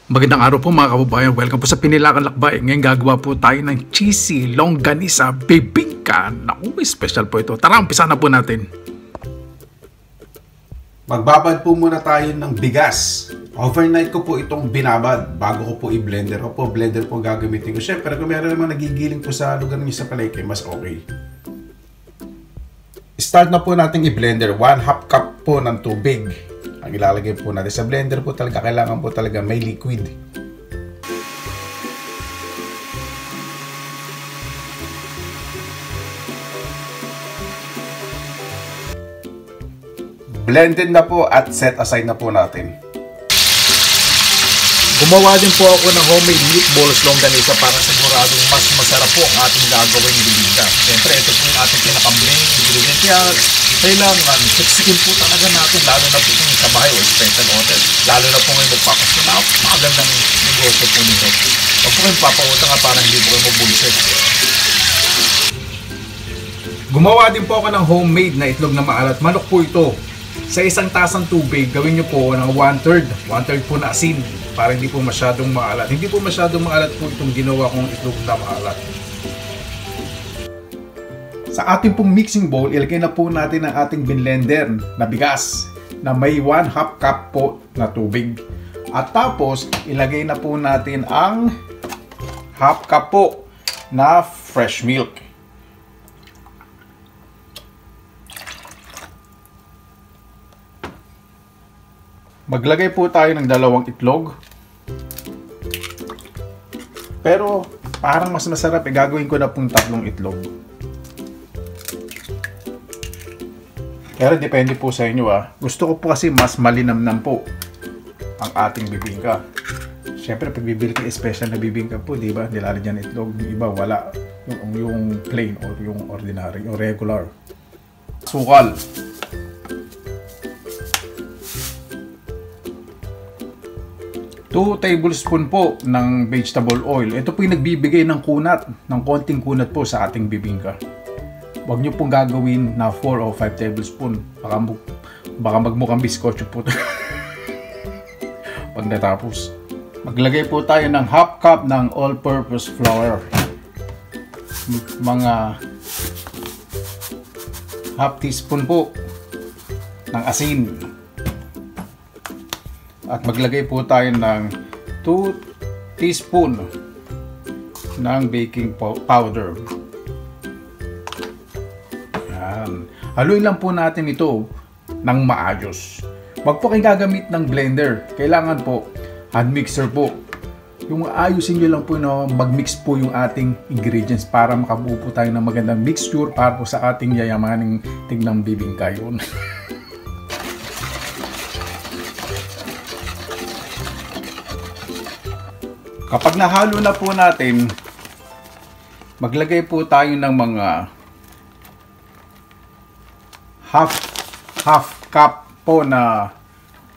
Magandang araw po mga kababayan. Welcome po sa Pinilakan Lakbay. Ngayon gagawa po tayo ng cheesy longganisa bibingka. Naku, special po ito. Tara, umpisa na po natin. Magbabad po muna tayo ng bigas. Overnight ko po itong binabad bago ko po i-blender. Opo, blender po gagamitin ko. Siyempre, kung meron naman nagigiling po sa lugar niyo sa palengke, mas okay. Start na po natin i-blender. 1/2 cup po ng tubig ang ilalagay po natin. Sa blender po talaga, kailangan po talaga may liquid. Blended na po at set aside na po natin. Gumawa din po ako ng homemade meatballs longganisa para siguradong mas masarap po ang ating gagawing bibingka. Siyempre, ito po yung ating pinaka-main ingredient. Kaya kailangan siksikin po talaga natin, lalo na po kung sa bahay o special order. Lalo na po ngayon magpapasya na magandang negosyo po nito. Huwag po kayong papautang para hindi po kayo mabulset. Gumawa din po ako ng homemade na itlog na maalat. Manok po ito. Sa isang tasang tubig, gawin nyo po ng 1/3 po na asin para hindi po masyadong maalat. Hindi po masyadong maalat po itong ginawa kong itlog na maalat. Sa ating pong mixing bowl, ilagay na po natin ang ating blender na bigas na may 1/2 cup po na tubig. At tapos, ilagay na po natin ang 1/2 cup po na fresh milk. Maglagay po tayo ng 2 itlog. Pero parang mas masarap gagawin ko na pong 3 itlog. Pero depende po sa inyo Gusto ko po kasi mas malinamnam po ang ating bibingka. Siyempre pag bibili kayo special na bibingka po, di ba? Nilalagyan ng itlog, yung iba wala. Yung plain or yung ordinary, yung regular. Sukal. Two tablespoon po ng vegetable oil. Ito po yung nagbibigay ng kunat, ng konting kunat po sa ating bibingka. Huwag nyo pong gagawin na 4 o 5 tablespoon. Baka magmukhang biskotso po. Pag natapos. Maglagay po tayo ng 1/2 cup ng all-purpose flour. Mga 1/2 teaspoon po ng asin. At maglagay po tayo ng 2 teaspoon ng baking powder. Yan. Haluin lang po natin ito ng maayos. Wag po kayong gagamit ng blender. Kailangan po hand mixer po. Yung ayusin nyo lang po na mag-mix po yung ating ingredients para makabuo po tayo ng magandang mixture para po sa ating yayamaning tignang bibingka yun. Kapag nahalo na po natin, maglagay po tayo ng mga half cup po na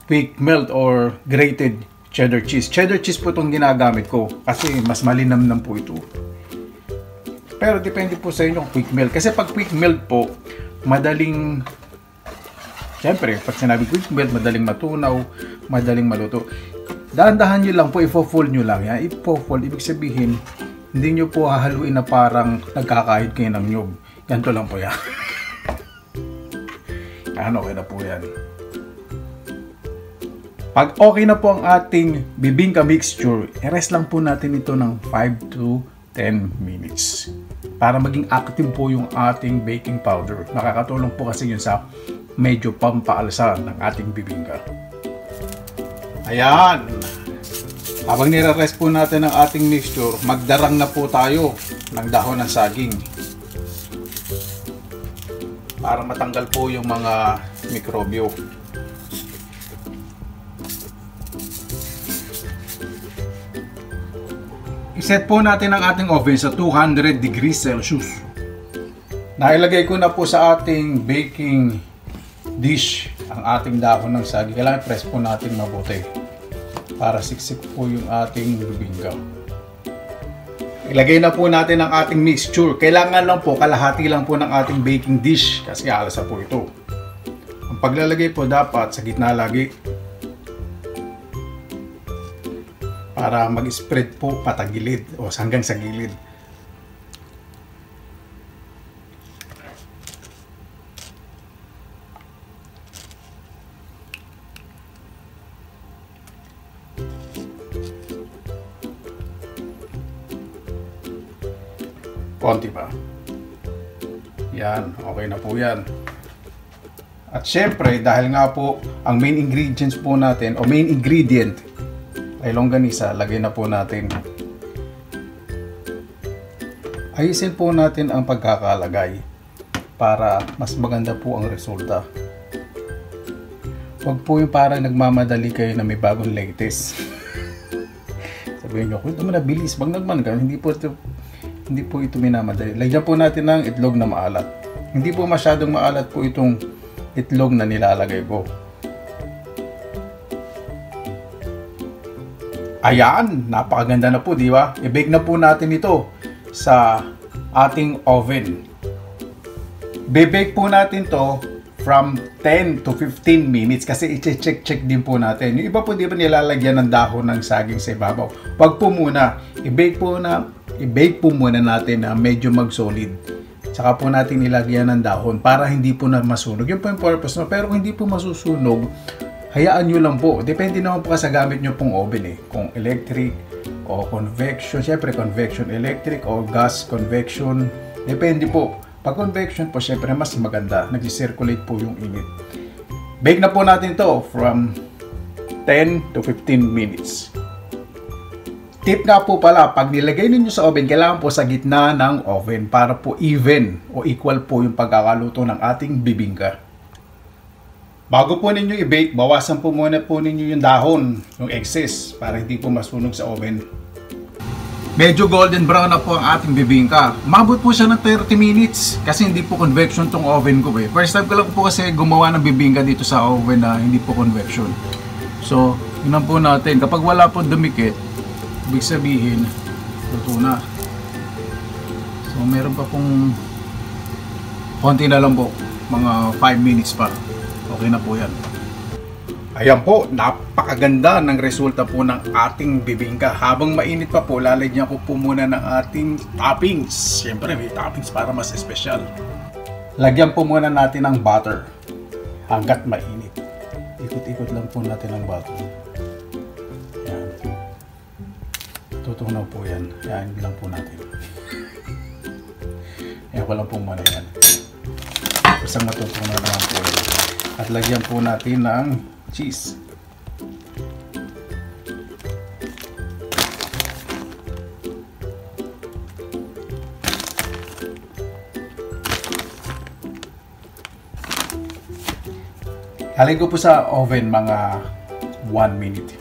quick melt or grated cheddar cheese. Cheddar cheese po itong ginagamit ko kasi mas malinamnam po ito. Pero depende po sa inyo quick melt. Kasi pag quick melt po, madaling, siyempre, pag sinabi quick melt, madaling matunaw, madaling maluto. Dahan-dahan nyo lang po, i-fold nyo lang yan. I-fold, ibig sabihin, hindi nyo po hahaluin na parang nagkakahit kayo ng nyug. Ganito lang po yan. Yan, okay na po yan. Pag okay na po ang ating bibingka mixture, i-rest lang po natin ito ng 5 to 10 minutes. Para maging active po yung ating baking powder. Nakakatulong po kasi yun sa medyo pampaalsa ng ating bibingka. Ayan. Habang nire-rest po natin ang ating mixture, magdarang na po tayo ng dahon ng saging. Para matanggal po yung mga mikrobyo. I-set po natin ang ating oven sa 200 degrees Celsius. Nailagay ko na po sa ating baking dish ang ating dahon ng saging. Kailangan press po natin mabuti para siksik po yung ating bibingka. Ilagay na po natin ang ating mixture. Kailangan lang po, kalahati lang po ng ating baking dish kasi alasa po ito. Ang paglalagay po dapat sa gitna lagi. para mag-spread po patagilid o hanggang sa gilid. Konti pa. Yan, okay na po yan. At syempre, dahil nga po ang main ingredients po natin o main ingredient ay longganisa, lagay na po natin. Ayusin po natin ang pagkakalagay para mas maganda po ang resulta. Huwag po yung parang nagmamadali kayo na may bagong latest. Sabihin nyo, kung ito manabilis, bang nagman ka, hindi po ito minamadali. Lagyan po natin ng itlog na maalat. Hindi po masyadong maalat po itong itlog na nilalagay ko. Ayan, napakaganda na po, di ba? I-bake na po natin ito sa ating oven. Be-bake po natin to from 10 to 15 minutes kasi i-check din po natin. Yung iba po di ba nilalagyan ng dahon ng saging sa ibabaw. Wag po muna. I-bake po muna natin na medyo mag-solid. Tsaka po natin ilagyan ng dahon para hindi po na masunog. Yun po yung purpose. No? Pero kung hindi po masusunog, hayaan nyo lang po. Depende naman po sa gamit nyo pong oven eh. Kung electric o convection. Siyempre convection electric o gas convection. Depende po. Pag convection po, siyempre mas maganda. Nag-circulate po yung init. Bake na po natin to from 10 to 15 minutes. Tip nga po pala, pag nilagay ninyo sa oven, kailangan po sa gitna ng oven para po even o equal po yung pagkakaluto ng ating bibingka. Bago po ninyo i-bake, bawasan po muna po ninyo yung dahon, yung excess, para hindi po masunog sa oven. Medyo golden brown na po ang ating bibingka. Umabot po siya ng 30 minutes kasi hindi po convection tong oven ko eh. First time ko lang po kasi gumawa ng bibingka dito sa oven na hindi po convection. So, yun po natin. Kapag wala po dumikit, ibig sabihin, luto na. So, meron pa pong konti na lang po. Mga 5 minutes pa. Okay na po yan. Ayan po, napakaganda ng resulta po ng ating bibingka. Habang mainit pa po, lalagyan ko po muna ng ating toppings. Siyempre, may toppings para mas espesyal. Lagyan po muna natin ng butter hanggat mainit. Ikot-ikot lang po natin ang butter. Ayan. Tutunaw po yan. Ayan lang po natin. Ayan ko lang po muna yan. Isang matutunaw naman po yan. At lagyan po natin ng cheese. Halay ko po sa oven mga 1 minute.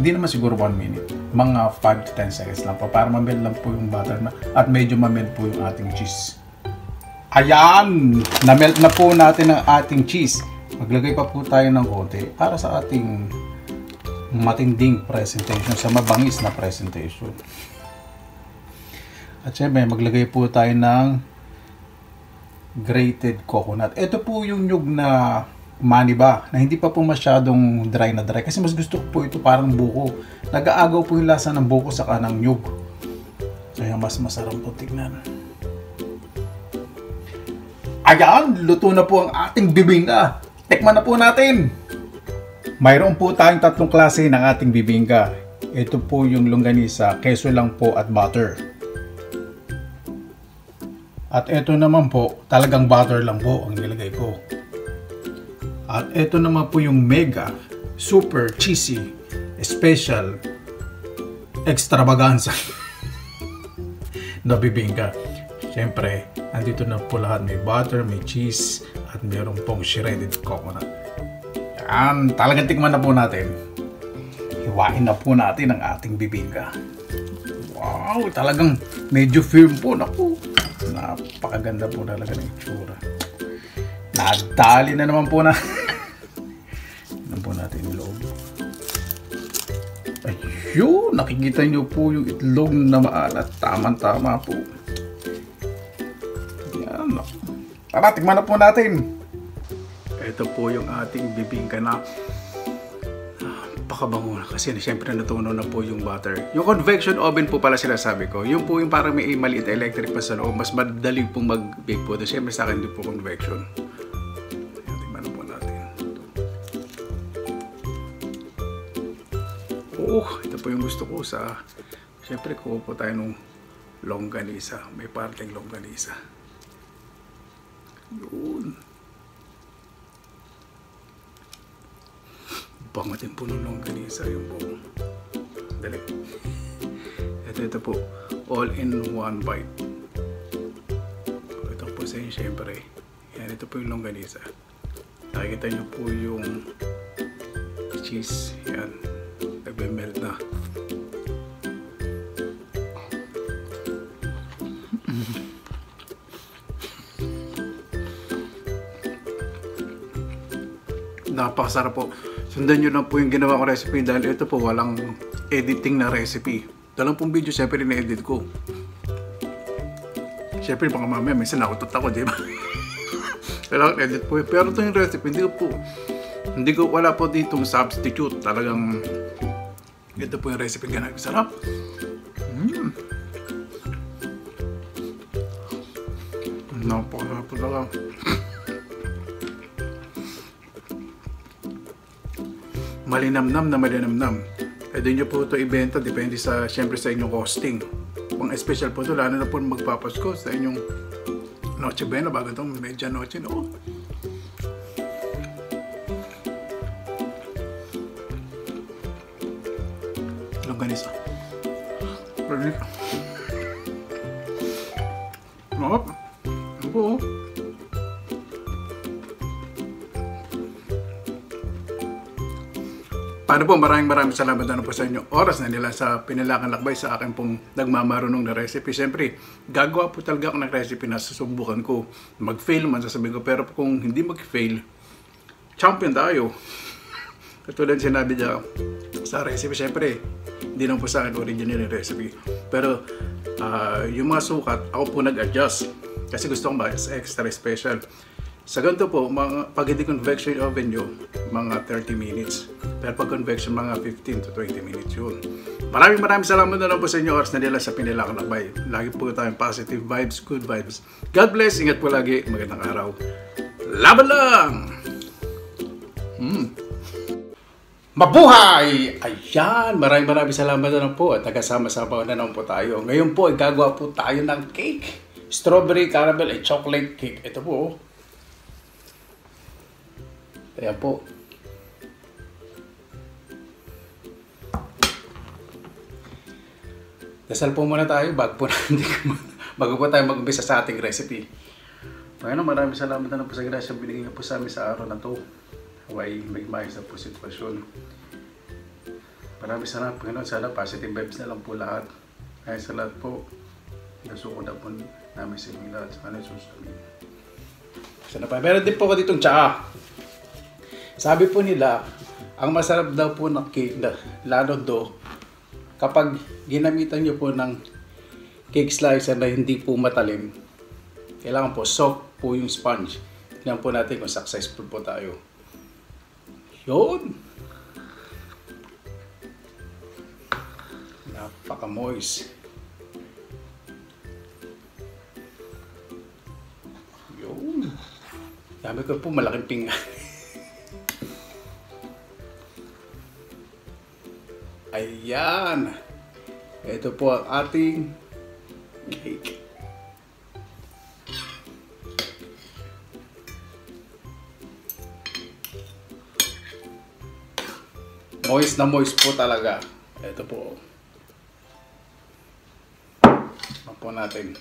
Hindi naman siguro 1 minute. Mga 5 to 10 seconds lang po para mamelt lang po yung butter na at medyo mamelt po yung ating cheese. Ayan! Na-melt na po natin ang ating cheese. Maglagay pa po tayo ng konti para sa ating matinding presentation, sa mabangis na presentation. At syempre, maglagay po tayo ng grated coconut. Ito po yung nyug na maniba, na hindi pa po masyadong dry na dry. Kasi mas gusto ko po ito parang buko. Nag-aagaw po yung lasa ng buko sa kanang nyug. Kaya mas masarap po tignan. Ayan! Luto na po ang ating bibingka. Tikman na po natin! Mayroon po tayong tatlong klase ng ating bibingka. Ito po yung longganisa, keso lang po at butter. At ito naman po, talagang butter lang po ang nilagay ko. At ito naman po yung mega, super cheesy, special, extravaganza na bibingka. Siyempre, andito na po lahat. May butter, may cheese, at meron pong shredded coconut. Yan, talagang tikman na po natin. Hiwain na po natin ang ating bibingka. Wow, talagang medyo firm po. Naku, napakaganda po talaga ng itsura. Nadali na naman po na. Tignan po natin yung loob. Ayun, nakikita nyo po yung itlog na maalat. Tama-tama po. Yan. Tara, tikman na po natin. Ito po yung ating bibingka na napakabango kasi siyempre natunaw na po yung butter. Yung convection oven po pala sinasabi ko. Yung po yung parang may maliit electric pa sa loob. Mas madali pong mag-bake po. Siyempre sa akin din po convection. Tingnan po natin. Ito po yung gusto ko sa... Siyempre kuha po tayo ng longganisa. May parteng longganisa. Yun. Pangatin po ng longganisa yung buong. Dali. Ito po. All in one bite. Ito po sa inyo syempre. Yan, ito po yung longganisa. Nakikita nyo po yung cheese. Yan. Nagbe-melt na. Napakasarap po. Sundan nyo lang po yung ginawa ko recipe dahil ito po walang editing na recipe. Dalang pong video siyempre na-edit ko. Siyempre baka mamaya minsan nakutot ako, di ba? Kailangan edit po. Pero ito yung recipe, wala po ditong substitute. Talagang ito po yung recipe ganun. Sarap. Napakasarap po talaga. Malinamnam na malinamnam. Pwede nyo po ito ibenta, depende sa, syempre sa inyong costing. Pang special po ito, lalo na po magpapasko sa inyong Noche Buena, bago itong Media Noche, no? Longganisa. Pwede. Ano po? Paano po, maraming salamat po sa inyo oras na nila sa Pinilakan Lakbay sa akin pong nagmamarunong na recipe. Siyempre, gagawa po talaga ako ng recipe na susubukan ko. Mag-fail man sasabihin ko, pero kung hindi mag-fail, champion tayo. Katulad sinabi niya sa recipe, siyempre, hindi lang po sa akin original yung recipe. Pero yung mga sukat, ako po nag-adjust. Kasi gusto kong extra special. Sa ganito po, pag hindi convection oven nyo, mga 30 minutes. Pero pag convection, mga 15 to 20 minutes yun. Maraming salamat na lang po sa inyo oras na nila sa Pinilakan Lakbay. Lagi po tayong positive vibes, good vibes. God bless, ingat po lagi, magandang araw. Laban lang! Mabuhay! Ayan, maraming salamat na lang po at nagkasama-sama na lang po tayo. Ngayon po, gagawa po tayo ng cake. Strawberry, caramel, and chocolate cake. Ito po. Ayan po. Dasal po muna tayo bago po tayo mag-umpisa sa ating recipe. Ngayon, maraming salamat na po sa grasya binigay niyo po sa amin sa araw na to. Huwag may maayos na po sitwasyon. Maraming salamat po. Sana positive vibes na lang po lahat. Kaya sa lahat po, nasuko na po namin sa inyo lahat sa kanil susunod. Sana pa. Meron din po ko ditong tsaa. Sabi po nila, ang masarap daw po ng cake, lalo do, kapag ginamitan nyo po ng cake slicer na hindi po matalim, kailangan po soft po yung sponge. Tignan po natin kung successful po tayo. Yun! Napaka-moist. Yun! Dami ko po malaking pinggan. Ayan! Ito po ang ating cake. Moist na moist po talaga. Ito po. Po natin.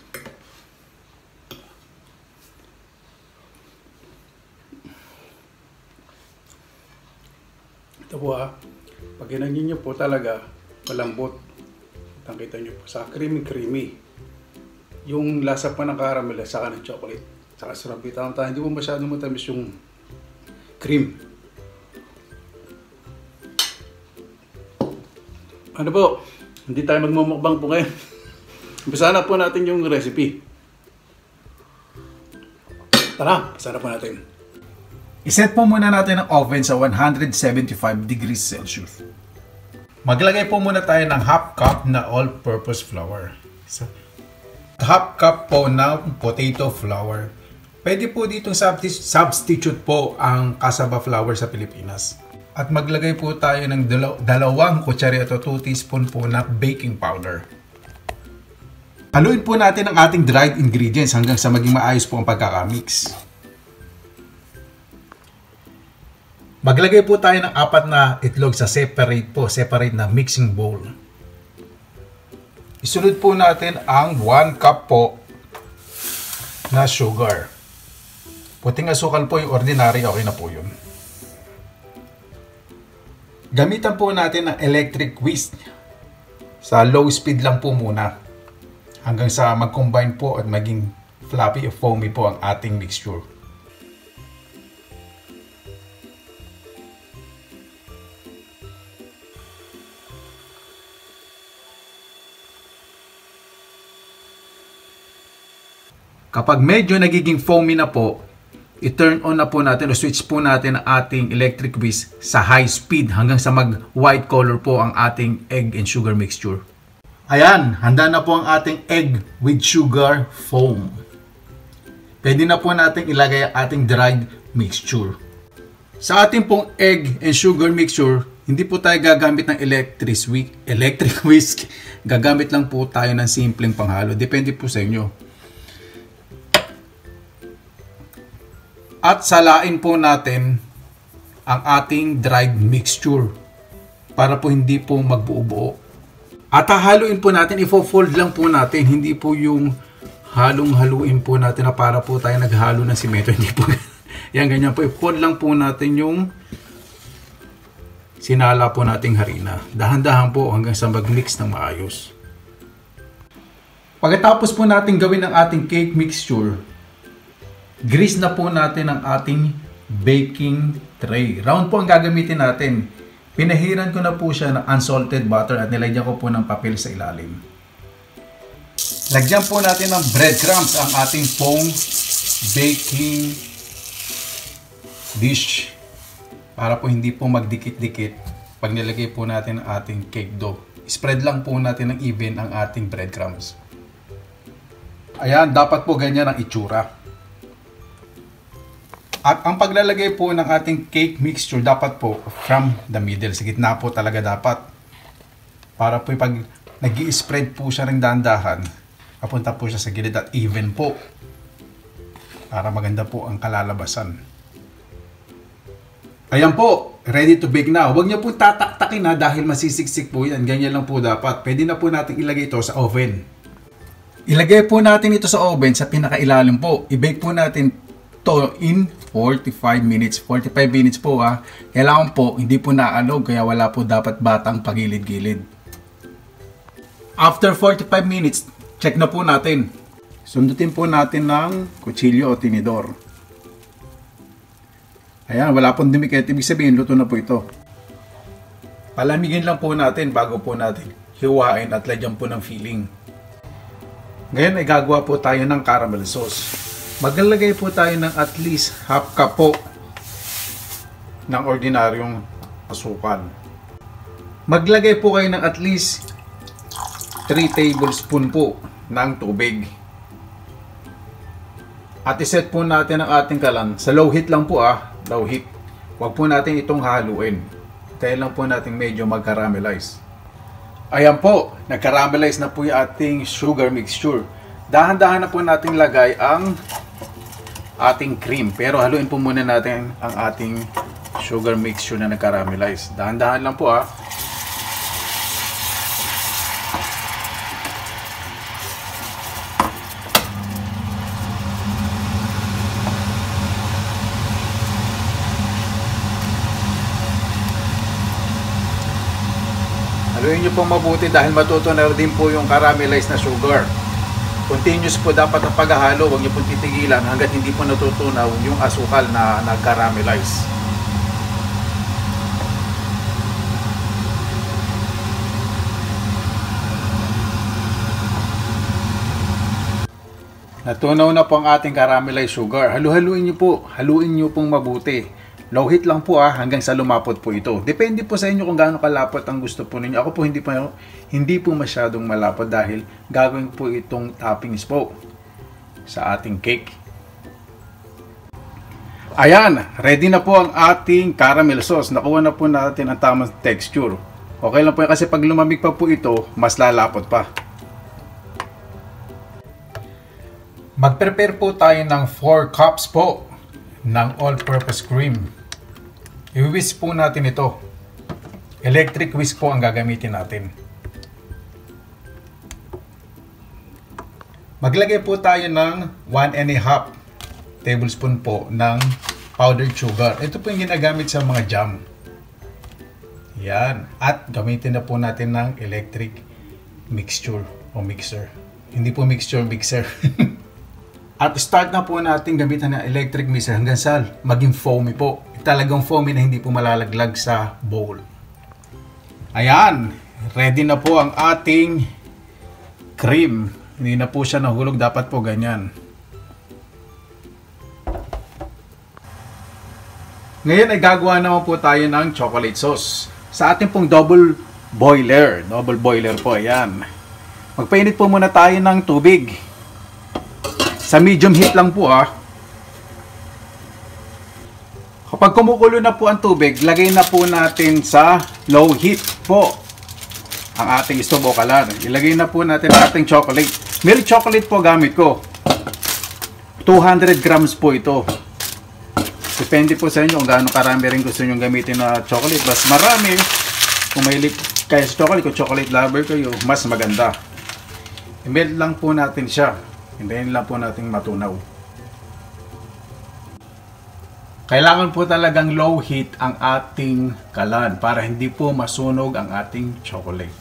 Ito po pag ginanyan nyo po talaga, malambot. Nakita nyo po sa creamy. Yung lasa pa ng caramel, saka ng chocolate. Saka sarap bitang tayo. Hindi po masyadong matamis yung cream. Ano po? Hindi tayo magmumukbang po ngayon. Umpisa na po natin yung recipe. Tara, umpisa na po natin. I-set po muna natin ang oven sa 175 degrees Celsius. Maglagay po muna tayo ng half cup na all-purpose flour. Half cup po ng potato flour. Pwede po ditong substitute po ang cassava flour sa Pilipinas. At maglagay po tayo ng 2 kutsara o 2 teaspoon po na baking powder. Haluin po natin ang ating dried ingredients hanggang sa maging maayos po ang pagkakamix. Maglagay po tayo ng 4 na itlog sa separate na mixing bowl. Isunod po natin ang 1 cup po na sugar. Puting asukal po yung ordinary, okay na po yun. Gamitan po natin ang electric whisk. Sa low speed lang po muna. Hanggang sa mag-combine po at maging fluffy o foamy po ang ating mixture. Kapag medyo nagiging foamy na po, i-turn on na po natin o switch po natin ang ating electric whisk sa high speed hanggang sa mag-white color po ang ating egg and sugar mixture. Ayan, handa na po ang ating egg with sugar foam. Pwede na po natin ilagay ang ating dried mixture. Sa ating pong egg and sugar mixture, hindi po tayo gagamit ng electric whisk. Gagamit lang po tayo ng simpleng panghalo. Depende po sa inyo. At salain po natin ang ating dried mixture para po hindi po magbuo-buo. At hahaluin po natin, ifo-fold lang po natin, hindi po yung halong-haluin po natin na para po tayo naghalo ng simento. Hindi po yan, ganyan po. I-fold lang po natin yung sinala po nating harina. Dahan-dahan po hanggang sa mag-mix ng maayos. Pagkatapos po natin gawin ang ating cake mixture, grease na po natin ang ating baking tray. Round po ang gagamitin natin. Pinahiran ko na po siya ng unsalted butter at nilagyan ko po ng papel sa ilalim. Lagyan po natin ng breadcrumbs ang ating pong baking dish para po hindi po magdikit-dikit pag nilagay po natin ang ating cake dough. Spread lang po natin ng even ang ating breadcrumbs. Ayan, dapat po ganyan ang itsura. At ang paglalagay po ng ating cake mixture dapat po from the middle. Sa gitna po talaga dapat. Para po pag nag-i-spread po siya ng dahan-dahan, papunta po siya sa gilid at even po. Para maganda po ang kalalabasan. Ayan po, ready to bake na. Huwag niyo po tataktakin dahil masisiksik po yan. Ganyan lang po dapat. Pwede na po natin ilagay ito sa oven. Ilagay po natin ito sa oven sa pinakailalim po. I-bake po natin to in 45 minutes. 45 minutes po Kailangan po hindi po naalog kaya wala po dapat batang pagilid-gilid. After 45 minutes, check na po natin. Sundutin po natin ng kutsilyo o tinidor. Ayan, wala pong dumikit. Ibig sabihin, luto na po ito. Palamigin lang po natin bago po natin hiwain at lagyan po ng filling. Ngayon ay gagawa po tayo ng caramel sauce. Maglalagay po tayo ng at least half cup po ng ordinaryong asukal. Maglagay po kayo ng at least 3 tablespoon po ng tubig. At iset po natin ang ating kalan sa low heat lang po low heat. Huwag po natin itong haluin. Kaya lang po natin medyo mag-caramelize. Ayan po, nag-caramelize na po yung ating sugar mixture. Dahan-dahan na po natin lagay ang ating cream. Pero haluin po muna natin ang ating sugar mixture na nag-caramelize. Dahan-dahan lang po Haluin nyo pong mabuti dahil matutunaw din po yung caramelized na sugar. Continuous po dapat ang paghahalo, huwag niyo pong titigilan hanggat hindi po natutunaw yung asukal na nag-caramelize. Natunaw na po ang ating caramelized sugar. Haluin niyo pong mabuti. Low heat lang po hanggang sa lumapot po ito. Depende po sa inyo kung gaano kalapot ang gusto po ninyo. Ako po hindi po masyadong malapot dahil gagawin po itong toppings po sa ating cake. Ayan, ready na po ang ating caramel sauce. Nakuha na po natin ang tamang texture. Okay lang po yan kasi pag lumamig pa po ito, mas lalapot pa. Mag-prepare po tayo ng 4 cups po ng all-purpose cream. I-whisk po natin ito. Electric whisk po ang gagamitin natin. Maglagay po tayo ng 1½ tablespoon po ng powdered sugar. Ito po yung ginagamit sa mga jam. Yan. At gamitin na po natin ng electric mixture o mixer. Hindi po mixture, mixer. At start na po natin gamitan ng electric mixer hanggang sa maging foamy po. Talagang foamy na hindi po malalaglag sa bowl. Ayan. Ready na po ang ating cream. Hindi na po siya nahulog. Dapat po ganyan. Ngayon ay gagawa naman po tayo ng chocolate sauce. Sa ating pong double boiler. Double boiler po. Ayan. Magpainit po muna tayo ng tubig. Sa medium heat lang po Kapag kumukulo na po ang tubig, lagay na po natin sa low heat po ang ating stove o kalan. Ilagay na po natin ang ating chocolate. Milk chocolate po gamit ko. 200 grams po ito. Depende po sa inyo kung gaano karami rin gusto nyo gamitin na chocolate. Mas marami, kung mahilig kayo sa chocolate, kung chocolate lover kayo, mas maganda. I-melt lang po natin siya. Hintayin lang po natin matunaw. Kailangan po talagang low heat ang ating kalan para hindi po masunog ang ating chocolate.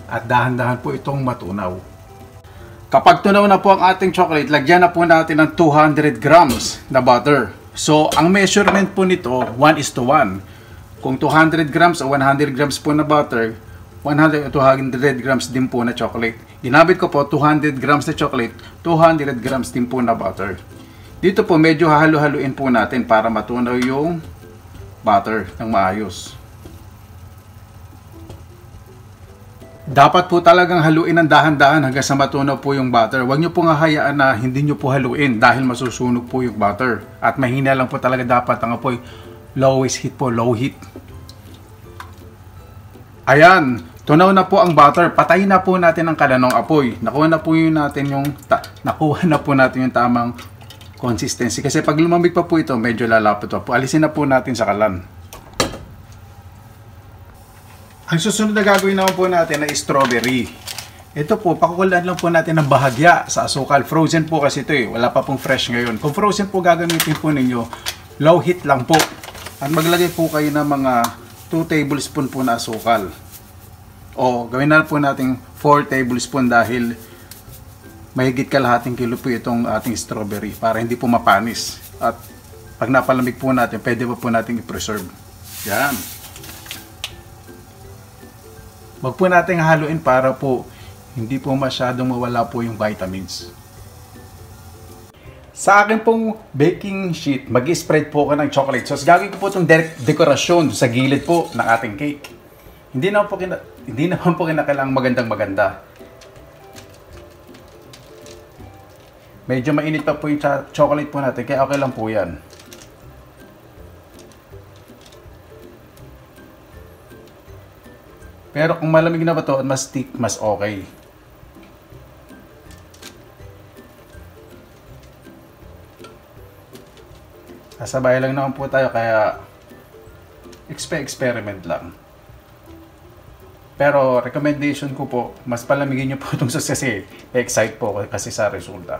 At dahan-dahan po itong matunaw. Kapag tunaw na po ang ating chocolate, lagyan na po natin ng 200 grams na butter. So, ang measurement po nito, 1:1. Kung 200 grams o 100 grams po na butter, 100 o 200 grams din po na chocolate. Ginamit ko po 200 grams na chocolate, 200 grams din po na butter. Dito po medyo hahalo-haluin po natin para matunaw yung butter ng maayos. Dapat po talagang haluin ng dahan-dahan hanggang sa matunaw po yung butter. Huwag nyo pong hahayaan na hindi nyo po haluin dahil masusunog po yung butter. At mahina lang po talaga dapat ang apoy. Lowest heat po, low heat. Ayan, tunaw na po ang butter. Patayin na po natin ang kalanong apoy. Nakuha na po natin yung tamang consistency. Kasi pag lumamig pa po ito, medyo lalapot pa po. Alisin na po natin sa kalan. Ang susunod na gagawin naman po natin ay strawberry. Ito po, pakukulaan lang po natin ng bahagya sa asukal. Frozen po kasi ito Wala pa pong fresh ngayon. Kung frozen po gagamitin po ninyo, low heat lang po. At maglagay po kayo ng mga 2 tablespoon po na asukal. O gawin na po natin 4 tablespoon dahil mahigit kalahating kilo po itong ating strawberry para hindi po mapanis. At pag napalamig po natin, pwede po natin i-preserve. Yan. Wag po natin haluin para po hindi po masyadong mawala po yung vitamins. Sa akin pong baking sheet, mag-spread po ako ng chocolate sauce. Gagawin ko po itong dekorasyon sa gilid po ng ating cake. Hindi naman po kinakailangang magandang-maganda. Medyo mainit pa po yung chocolate po natin, kaya okay lang po yan. Pero kung malamig na ba ito at mas thick, mas okay. Kasabay lang naman po tayo, kaya experiment lang. Pero recommendation ko po, mas palamigin nyo po itong sauce kasi excite po kasi sa resulta.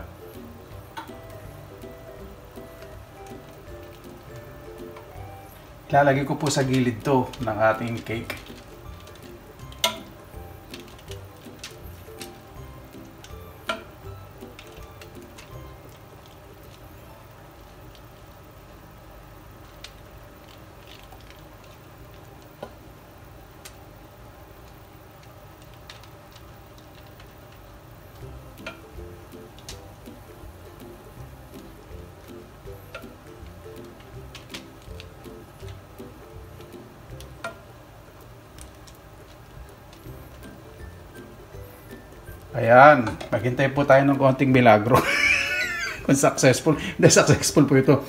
Lalagay ko po sa gilid to ng ating cake. Ayan, maghintay po tayo ng konting milagro. Kung successful. Hindi, successful po ito.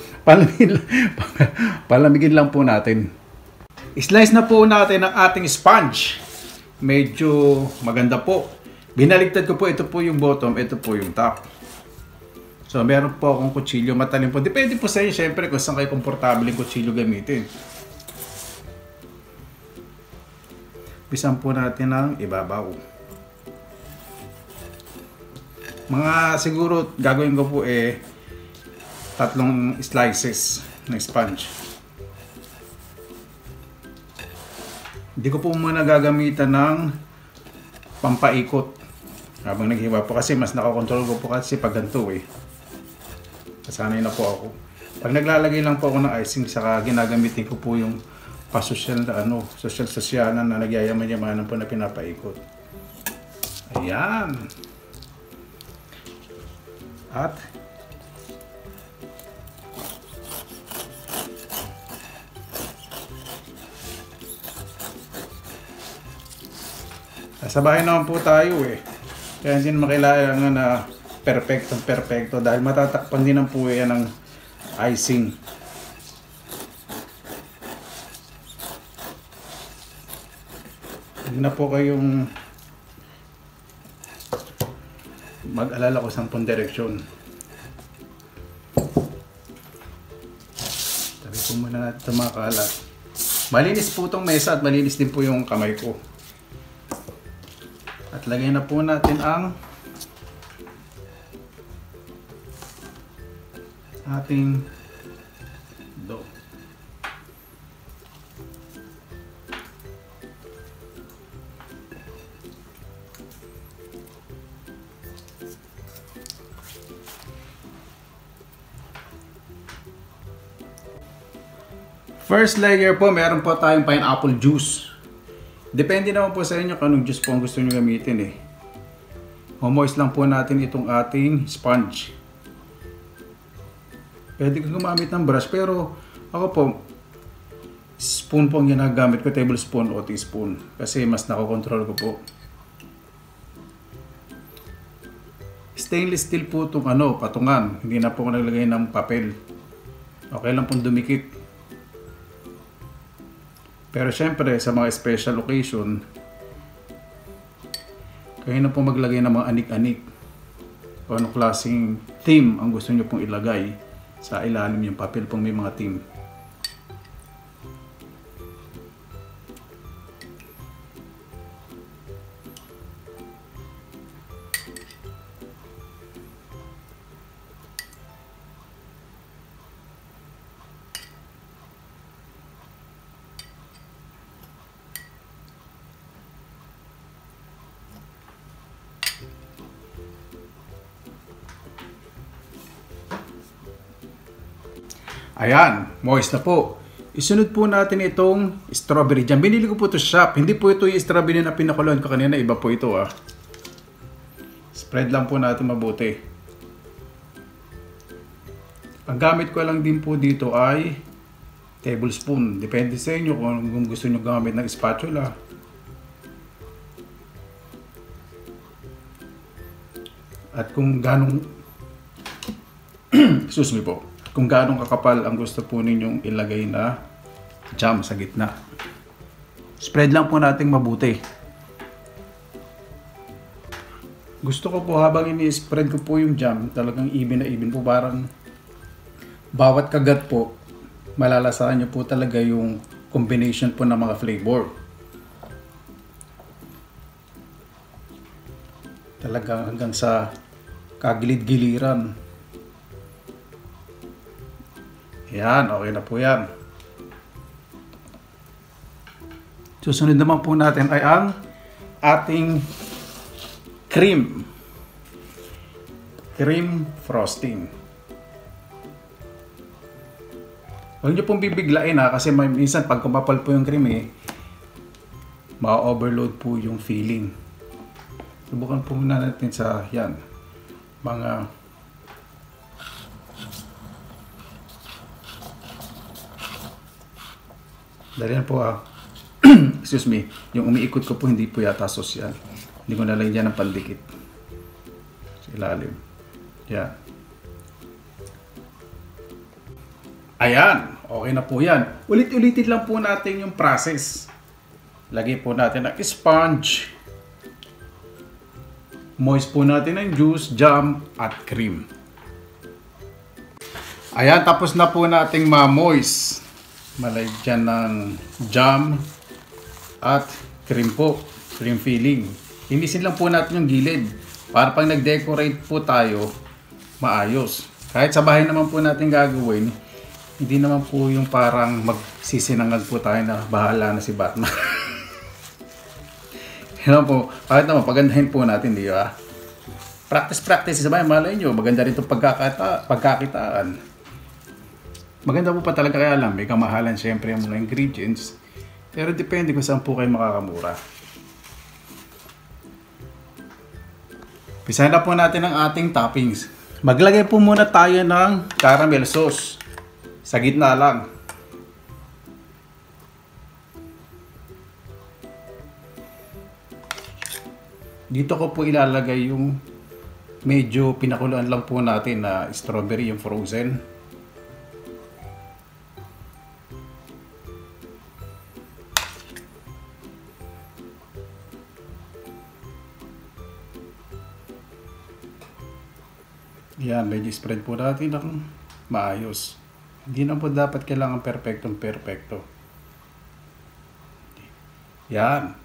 Palamigin lang po natin. Slice na po natin ang ating sponge. Medyo maganda po. Binaligtad ko po, ito po yung bottom, ito po yung top. So, meron po akong kutsilyo, matalim po. Depende po sa inyo, syempre, kung saan kayo komportable yung kutsilyo gamitin. Pisan po natin ang ibabaw. Mga siguro gagawin ko po 3 slices ng sponge. Hindi ko po muna gagamitan ng pampaikot habang naghiwa po kasi mas nakakontrol ko po kasi pag ganito Kasanay na po ako. Pag naglalagay lang po ako ng icing, saka ginagamitin ko po yung pasosyal na social na nagyayaman-yamanan po na pinapaikot. Ayan. At sa bahay naman po tayo kaya hindi naman kailangan na perfecto dahil matatakpan din ang po yan ng icing. Hindi na po kayong mag-alala ko sa direksyon. Tabi po muna natin ito mga kalat. Malinis po itong mesa at malinis din po yung kamay ko. At lagay na po natin ang ating dough. First layer po, meron po tayong pineapple juice. Depende naman po sa inyo kung anong juice po ang gusto nyo gamitin Momoist lang po natin itong ating sponge. Pwede ko gumamit ng brush pero ako po, spoon po ang ginagamit ko, tablespoon o teaspoon. Kasi mas nakokontrol ko po. Stainless steel po itong patungan. Hindi na po ako naglagay ng papel. Okay lang pong dumikit. Pero syempre, sa mga special occasion, kayo na po maglagay ng mga anik-anik. Kung anong klaseng theme ang gusto nyo pong ilagay sa ilalim yung papel pong may mga theme. Ayan, moist na po. Isunod po natin itong strawberry jam. Binili ko po ito sa shop. Hindi po ito yung strawberry na pinakuloan ko kanina. Iba po ito Spread lang po natin mabuti. Ang gamit ko lang din po dito ay tablespoon. Depende sa inyo kung gusto nyo gamit ng spatula. At kung ganong excuse me po. Kung gaano kakapal ang gusto po ninyong ilagay na jam sa gitna. Spread lang po natin mabuti. Gusto ko po habang ini-spread ko po yung jam, talagang even na even po, parang bawat kagat po, malalasahan nyo po talaga yung combination po ng mga flavor. Talaga hanggang sa kagilid-giliran. Yan, okay na po yan. Susunod naman po natin ay ang ating cream frosting. Huwag nyo pong bibiglain kasi minsan pag kumapal po yung cream ma-overload po yung filling. Subukan po muna natin sa yan mga dali po excuse me, yung umiikot ko po hindi po yata social. Hindi ko nalagyan ng pandikit. ilalim. Yan. Ayan, okay na po yan. Ulit-ulitin lang po natin yung process. Lagay po natin ang sponge. Moist po natin ang juice, jam, at cream. Ayan, tapos na po nating ma-moist. Malagyan ng jam at cream po. Cream filling. Linisin lang po natin yung gilid. Para pag nag-decorate po tayo, maayos. Kahit sa bahay naman po natin gagawin, hindi naman po yung parang magsisinangag po tayo na bahala na si Batman. Yan po, kahit naman pagandahin po natin, di ba? Practice sa bahay, malay nyo, maganda rin itong pagkakitaan. Maganda po pa talaga, kaya lang, may kamahalan syempre yung mga ingredients. Pero depende kung saan po kayo makakamura. Pisahan na po natin ang ating toppings. Maglagay po muna tayo ng caramel sauce. Sa gitna lang. Dito ko po ilalagay yung medyo pinakuluan lang po natin na strawberry, yung frozen. Yan, medyo spread po natin ng maayos. Hindi na po dapat kailangan perfecto. Yan.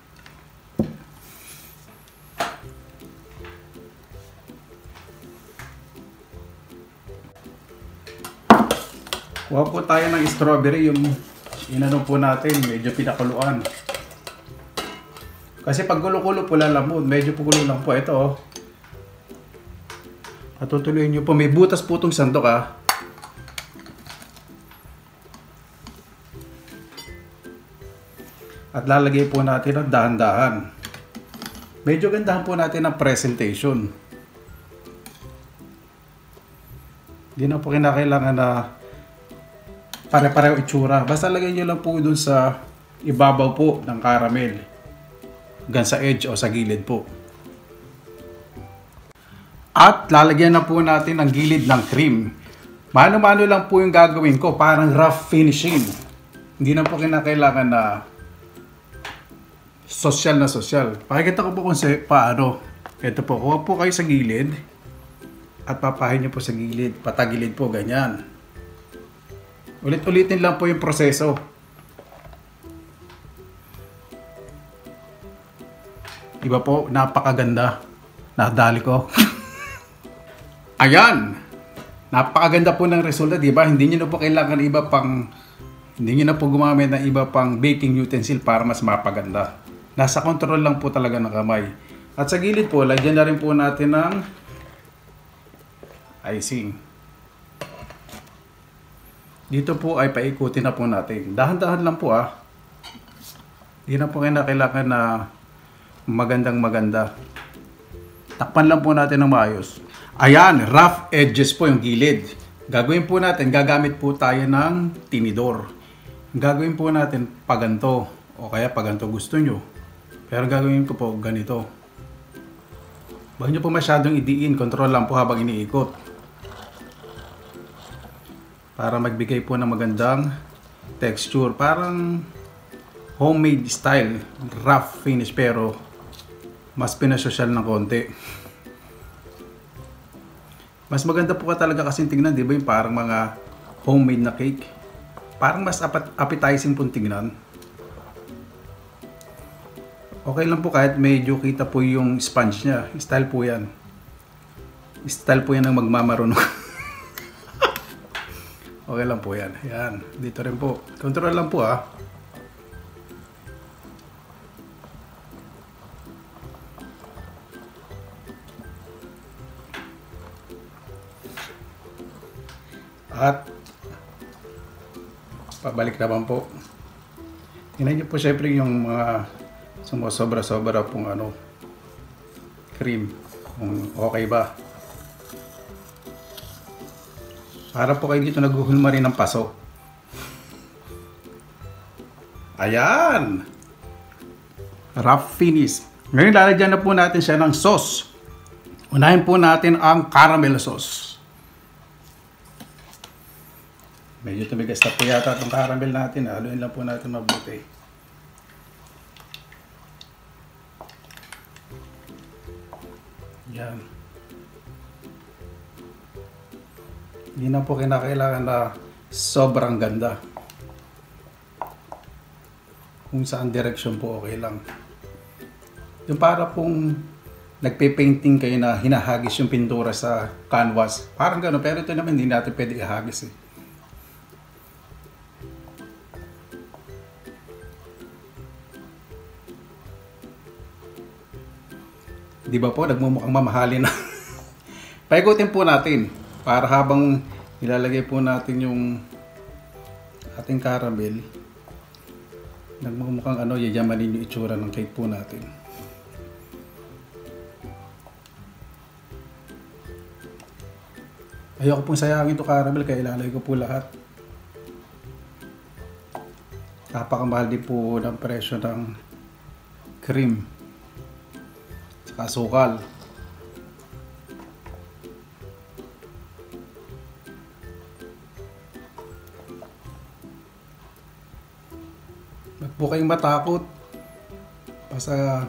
Kuha po tayo ng strawberry, yung inano po natin, medyo pinakuluan. Kasi pag gulo-gulo po lalamod, medyo pugulo lang po. Ito oh. Patutuloy nyo po, may butas po itong sandok ah. At lalagay po natin ng dahan-dahan. Medyo gandahan po natin ang presentation. Hindi na po kinakailangan na pare-pareho itsura. Basta lagay nyo lang po dun sa ibabaw po ng caramel. Hanggang sa edge o sa gilid po. At lalagyan na po natin ang gilid ng cream. Mano-mano lang po yung gagawin ko. Parang rough finishing. Hindi na po kinakailangan na social na social. Pakikita ko po kung paano. Ito po, kuha po kayo sa gilid. At papahin nyo po sa gilid. Patagilid po, ganyan. Ulit-ulitin lang po yung proseso. Diba po, napakaganda. Nadali ko. Ayan! Napakaganda po ng resulta, diba? Hindi nyo na po kailangan hindi nyo na po gumamit ng iba pang baking utensil para mas mapaganda. Nasa control lang po talaga ng kamay. At sa gilid po, lagyan na rin po natin ng icing. Dito po ay paikutin na po natin. Dahan-dahan lang po ah. Hindi na po kailangan na magandang-maganda. Takpan lang po natin ng maayos. Ayan, rough edges po yung gilid. Gagawin po natin, gagamit po tayo ng tinidor. Gagawin po natin paganto o kaya paganto gusto nyo. Pero gagawin ko po ganito. Huwag nyo po masyadong idiin, control lang po habang iniikot. Para magbigay po ng magandang texture. Parang homemade style, rough finish pero mas pinasosyal ng konti. Mas maganda po ka talaga kasi tingnan, di ba yung parang mga homemade na cake. Parang mas appetizing pong tingnan. Okay lang po kahit medyo kita po yung sponge niya. Style po yan. Style po yan ng magmamarunong. Okay lang po yan. Yan. Dito rin po. Control lang po ah. At pabalik naman po. Tingnan niyo po syempre yung mga sumusobra-sobra pong cream. Kung okay ba. Para po kayo dito naghuhulma rin ng paso. Ayan! Rough finish. Ngayon lalagyan na po natin siya ng sauce. Unahin po natin ang caramel sauce. Medyo tumigas na po yata itong caramel natin. Haluin lang po natin mabuti. Yan. Hindi na po kinakailangan na sobrang ganda. Kung saan direction po okay lang. Yung para pong nagpe-painting kayo na hinahagis yung pintura sa canvas. Parang gano'n. Pero ito naman hindi natin pwede ihagis eh. Di ba po? Nagmumukhang mamahalin na. Paikutin po natin. Para habang ilalagay po natin yung ating caramel, nagmumukhang yayamanin yung itsura ng cake po natin. Ayoko pong sayangin ito caramel kaya ilalagay ko po lahat. Napakamahal din po ng presyo ng cream at asukal. Huwag po kayong matakot. Basta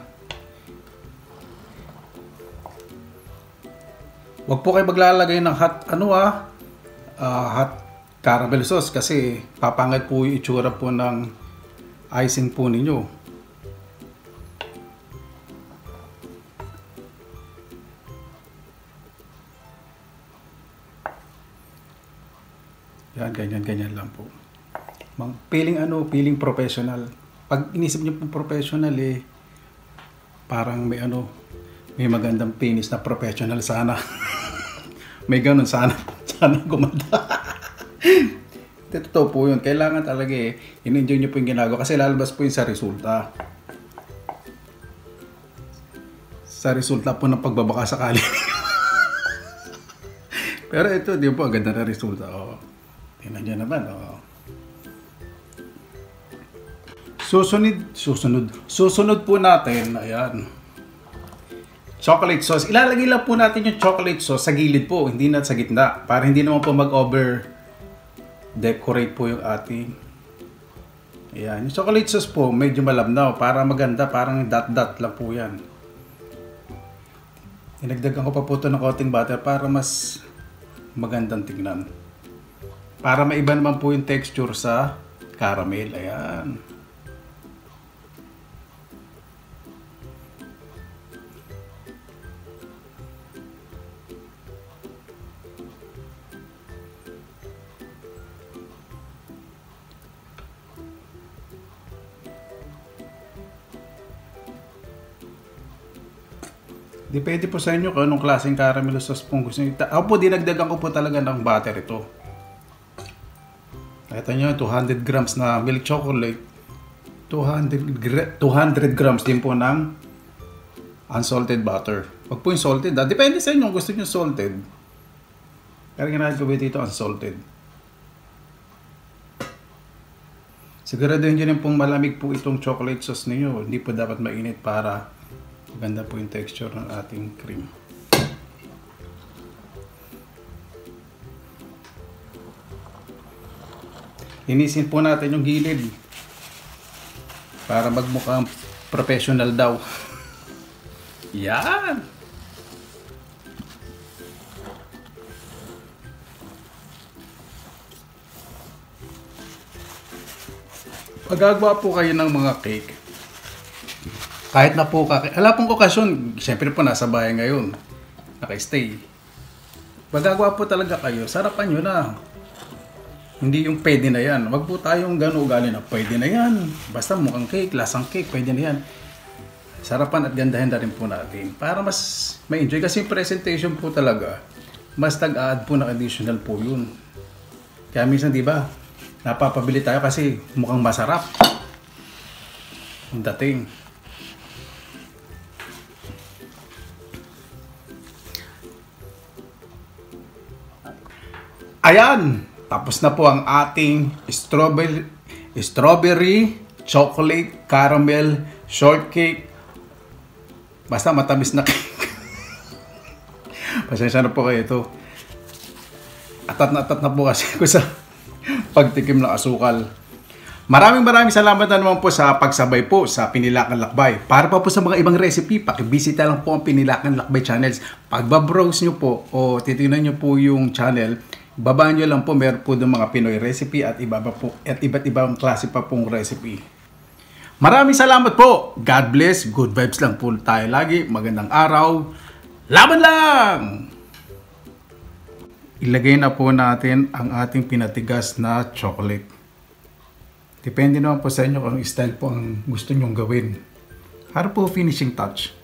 wag po kayo maglalagay ng hot caramel sauce kasi papangit po yung itsura po ng icing po ninyo. Yan, ganyan lang po. Feeling professional. Pag inisip niyo po professional parang may magandang finish na professional sana. May ganun sana gumanda. Totoo po yun. Kailangan talaga in-enjoy nyo po yung ginagawa kasi lalabas po yun sa resulta. Sa resulta po ng pagbabaka sakali. Pero ito, di po, ganda na resulta. Tingnan nyo naman. Susunod po natin, ayan, chocolate sauce. Ilalagay lang po natin yung chocolate sauce sa gilid po, hindi na sa gitna. Para hindi naman po mag-over decorate po yung ating. Ayan. Yung chocolate sauce po, medyo malabnaw. Para maganda, parang dot-dot lang po yan. Dinagdagan ko pa po ito ng konting butter para mas magandang tignan. Para maiba naman po yung texture sa caramel. Ayan. Depende po sa inyo kung anong klaseng caramel sauce pong gusto nyo. Ako po, dinagdagan ko po talaga ng butter ito. Nakita nyo, 200 grams na milk chocolate. 200 grams din po ng unsalted butter. Wag po yung salted. Depende sa inyo kung gusto nyo salted. Pero ginagawa ko dito unsalted. Siguraduhin nyo rin pong malamig po itong chocolate sauce niyo. Hindi po dapat mainit para maganda po yung texture ng ating cream. Linisin po natin yung gilid para magmukhang professional daw. Yan! Pagagawa po kayo ng mga cake, kahit na po ala pong okasyon, siyempre po nasa bahay ngayon, naka-stay. Magagawa po talaga kayo, sarapan nyo na. Hindi yung pwede na yan. Wag po tayong gano'n ugali na pwede na yan. Basta mukhang cake, lasang cake, pwede na yan. Sarapan at gandahin na rin po natin. Para mas ma-enjoy. Kasi yung presentation po talaga, mas nag-add po ng additional po yun. Kaya minsan diba, napapabili tayo kasi mukhang masarap ang dating. Ayan, tapos na po ang ating strawberry chocolate caramel shortcake. Basta matamis na cake. Pasensya na po kayo ito. Atat na po kasi ko sa pagtikim ng asukal. Maraming salamat na naman po sa pagsabay po sa Pinilakan Lakbay. Para pa po sa mga ibang recipe, pakibisita lang po ang Pinilakan Lakbay channels. Pagbabrowse nyo po o titignan nyo po yung channel, babaan nyo lang po, meron po ng mga Pinoy recipe at iba't ibang klase pa pong recipe. Maraming salamat po. God bless. Good vibes lang po tayo lagi. Magandang araw. Laban lang! Ilagay na po natin ang ating pinatigas na chocolate. Depende naman po sa inyo kung style po ang gusto nyong gawin. Para po finishing touch.